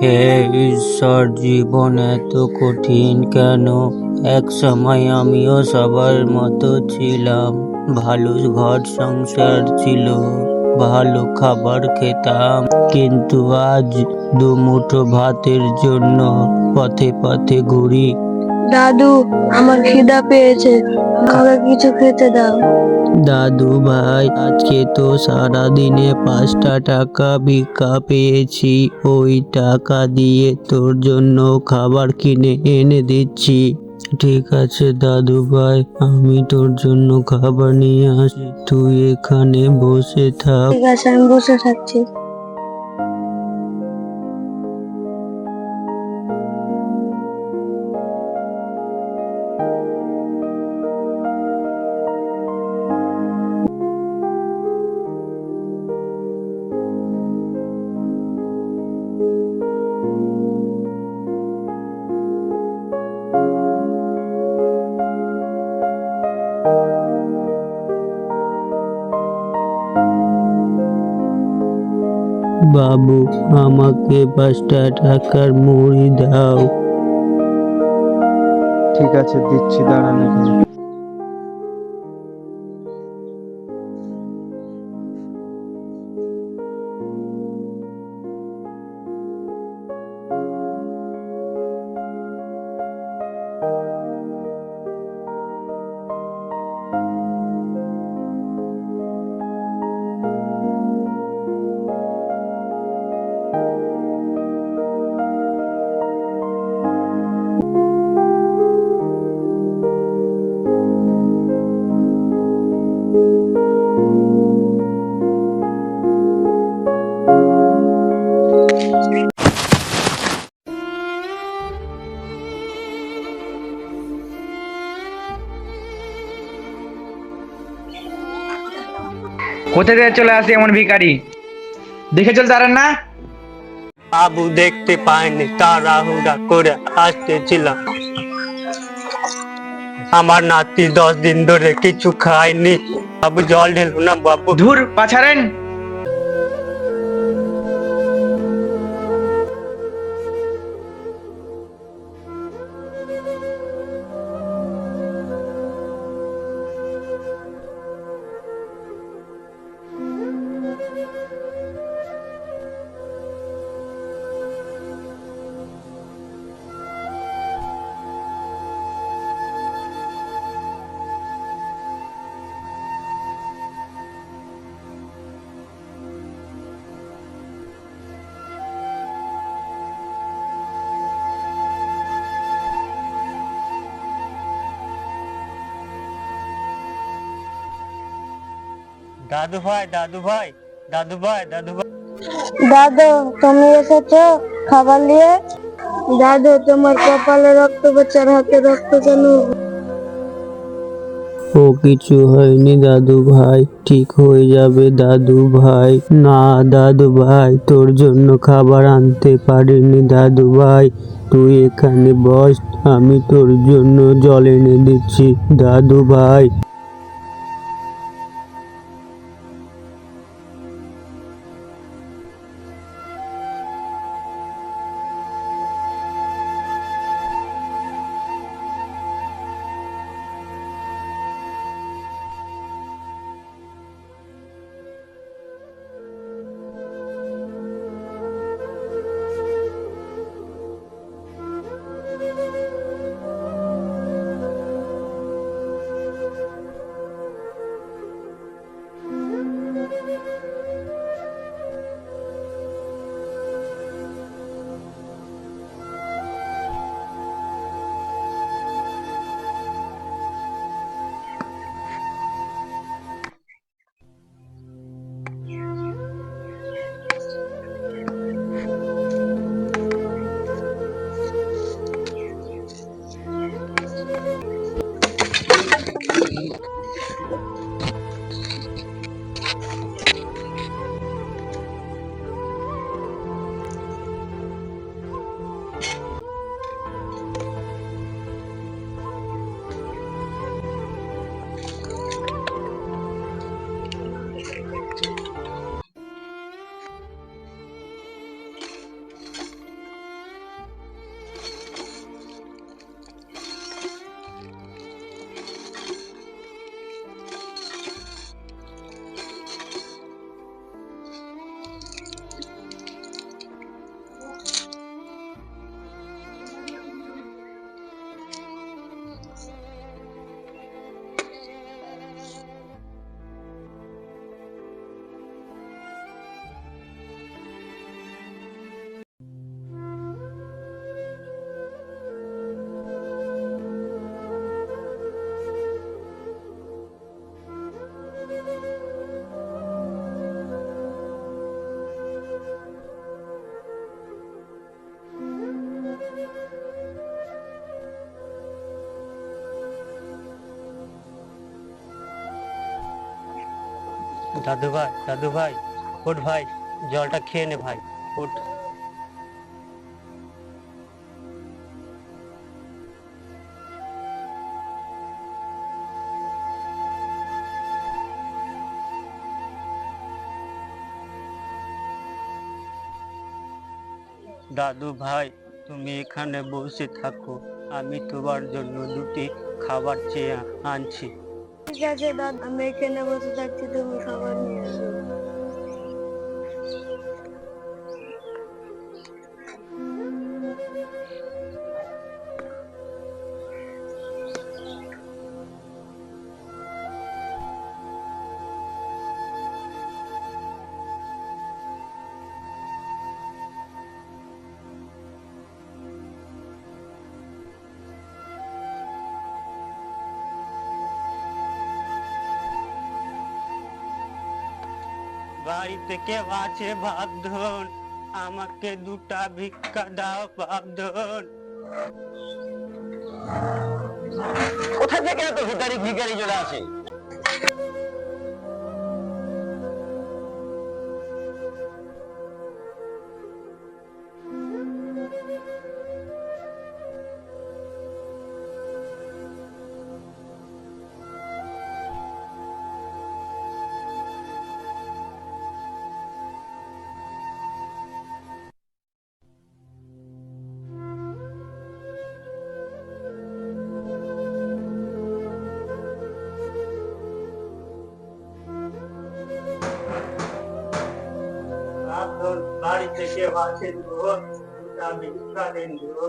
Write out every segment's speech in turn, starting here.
হে ঈশ্বর, জীবন এত কঠিন কেন? এক সময় আমিও সবার মতো ছিলাম, ভালো ঘর সংসার ছিল, ভালো খাবার খেতাম, কিন্তু আজ দুমুঠো ভাতের জন্য পথে পথে ঘুরি। দাদু, আমার খিদা পেয়েছে, আমাকে কিছু খেতে দাও। দাদু ভাই, আজকে তো সারাদিনে 5টা টাকা ভিক্ষা পেয়েছি, ওই টাকা দিয়ে তোর জন্য খাবার কিনে এনে দিচ্ছি। ঠিক আছে দাদু ভাই, আমি তোর জন্য খাবার নিয়ে আসি, তুই এখানে বসে থাক। ঠিক আছে, আমি বসে থাকছি। বাবু, আমাকে 5টা টাকার মুড়ি দাও। ঠিক আছে, দিচ্ছি, দাঁড়ান এখানে। কোথা থেকে চলে আসে এমন ভিখারি? দেখে চল তারা না। বাবু দেখতে পাইনি, তাড়াহুড়া করে আসতেছিলাম। আমার নাতি 10 দিন ধরে কিছু খায়নি। বাবু জল ঢেলো না বাবু। ধুর পাছারেন। দাদু ভাই, দাদু ভাই, দাদু ভাই, দাদু ভাই। দাদু, তুমি এসেছো খাবার নিয়ে? দাদু, তোমার কপালে রক্ত, বাচ্চার হাতে রক্ত কেন? ও কিছু হয়নি দাদু ভাই, ঠিক হয়ে যাবে দাদু ভাই। না দাদু ভাই, তোর জন্য খাবার আনতে পারিনি দাদু ভাই, তুই এখানে বস, আমি তোর জন্য জল এনে দিচ্ছি দাদু ভাই। দাদু ভাই ওঠ ভাই, জলটা খেয়ে নে ভাই, ওঠ। দাদু ভাই, তুমি এখানে বসে থাকো, আমি তোমার জন্য দুটি খাবার চেয়ে আনছি। ঠিক আছে দাদা, আমি এখানে বসে থাকছি, তুমি খাবার নিয়ে আসো। বাড়িতে কেউ আছে বাপধন? আমাকে দুটা ভিক্ষা দাও বাপধন। কোথা থেকে এত ভিখারি ভিখারি চলে আসে? বাপধন, বাড়িতে কেউ আছেন গো? দুটা ভিক্ষা দেন গো।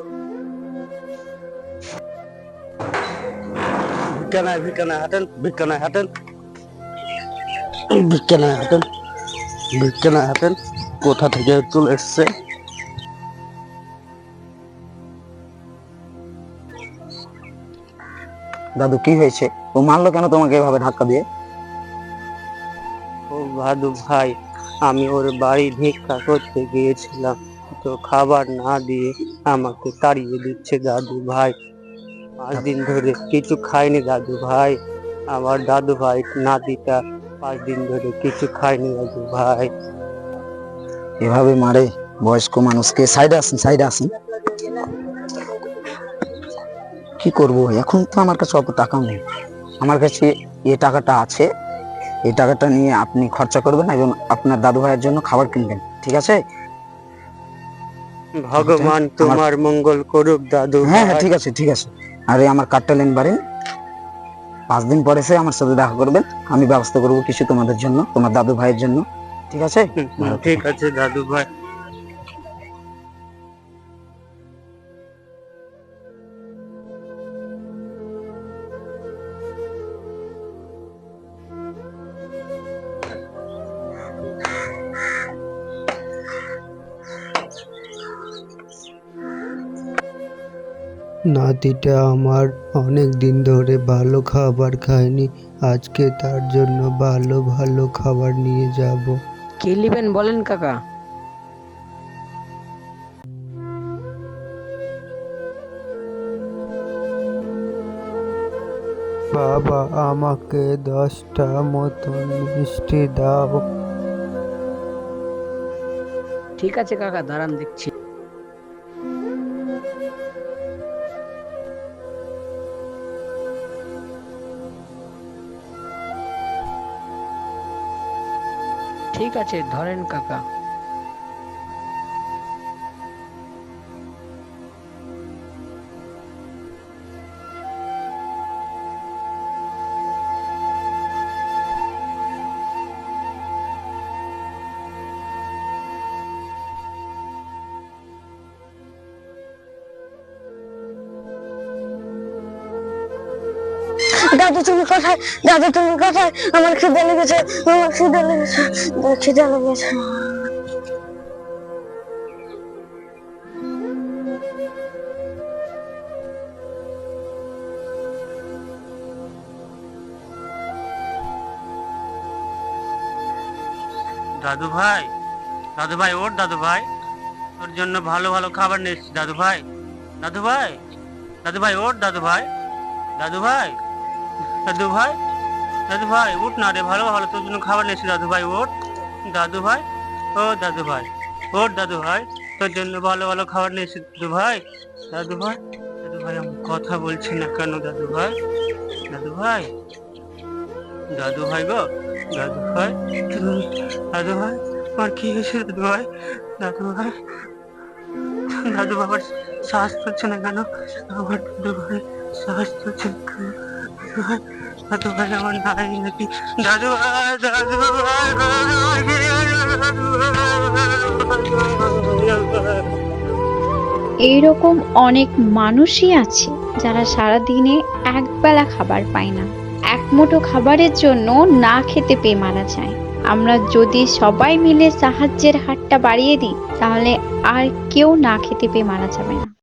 ভিক্ষা নাই, ভিক্ষা নাই, হাঁটেন, ভিক্ষা নাই, হাঁটেন, ভিক্ষা নাই, হাঁটেন, ভিক্ষা নাই, হাঁটেন। কোথা থেকে চলে এসছে? দাদু কি হয়েছে? ও মারলো কেন তোমাকে এভাবে ধাক্কা দিয়ে? ও দাদু ভাই, আমি ওর বাড়ি ভিক্ষা করতে গিয়েছিলাম, তো খাবার না দিয়ে আমাকে তাড়িয়ে দিচ্ছে দাদু ভাই। 5 দিন ধরে কিছু খাইনি দাদু ভাই। আমার দাদু ভাই নাতিটা 5 দিন ধরে কিছু খাইনি দাদু ভাই। এভাবে মারে বয়স্ক মানুষকে? সাইডে আসেন, সাইডে আসেন। কি করব এখন? তো আমার কাছে অত টাকা নেই। আমার কাছে এই টাকাটা আছে, এই টাকাটা নিয়ে আপনি খরচা করবেন এবং আপনার দাদু ভাইয়ের জন্য খাবার কিনবেন, ঠিক আছে? ভগবান তোমার মঙ্গল করুক দাদু হ্যাঁ হ্যাঁ, ভাই। ঠিক আছে, ঠিক আছে। আর এই আমার কার্ডটা নেন বাড়েন। 5 দিন পরে সে আমার সাথে দেখা করবেন, আমি ব্যবস্থা করবো কিছু তোমাদের জন্য, তোমার দাদু ভাইয়ের জন্য, ঠিক আছে? ঠিক আছে দাদু ভাই। নাতিটা আমার অনেক দিন ধরে ভালো খাবার খায়নি, আজকে তার জন্য ভালো ভালো খাবার নিয়ে যাব। কি নেবেন বলেন কাকা? বাবা, আমাকে 10টা মতন মিষ্টি দাও। ঠিক আছে কাকা, দাঁড়ান দেখছি। ঠিক আছে, ধরেন কাকা। দাদু তুমি কোথায়? দাদু তুমি কোথায়? আমার খিদে লেগেছে, আমার খিদে লেগেছে, খিদে লেগেছে। দাদু ভাই, দাদু ভাই ওঠ দাদু ভাই, তোর জন্য ভালো ভালো খাবার নিয়ে এসেছি দাদু ভাই। দাদু ভাই, দাদু ভাই ওঠ দাদু ভাই, দাদু ভাই, দাদু ভাই, দাদু ভাই উঠ না রে, ভালো ভালো তোর জন্য খাবার নিয়েছি দাদু ভাই, ওঠ দাদু ভাই, ও দাদু ভাই, ওঠ দাদু ভাই, তোর জন্য ভালো ভালো খাবার নিয়েছি দাদু ভাই। দাদু ভাই, দাদু ভাই আমি কথা বলছি না কেন দাদু ভাই? দাদু ভাই, দাদু ভাই গো, দাদু ভাই, দাদু ভাই আমার কি হয়েছে দাদু ভাই? দাদু ভাই, দাদু বাবার শ্বাস চলছে না কেন? আমার দাদু ভাই শ্বাস চলছে না কেন? দাদু ভাই, দাদু ভাই আমার নাই নাকি? দাদু ভাই, দাদু ভাই, এইরকম অনেক মানুষই আছে যারা সারাদিনে একবেলা খাবার পায় না, এক মুঠো খাবারের জন্য না খেতে পেয়ে মারা যায়। আমরা যদি সবাই মিলে সাহায্যের হাতটা বাড়িয়ে দিই তাহলে আর কেউ না খেতে পেয়ে মারা যাবে না।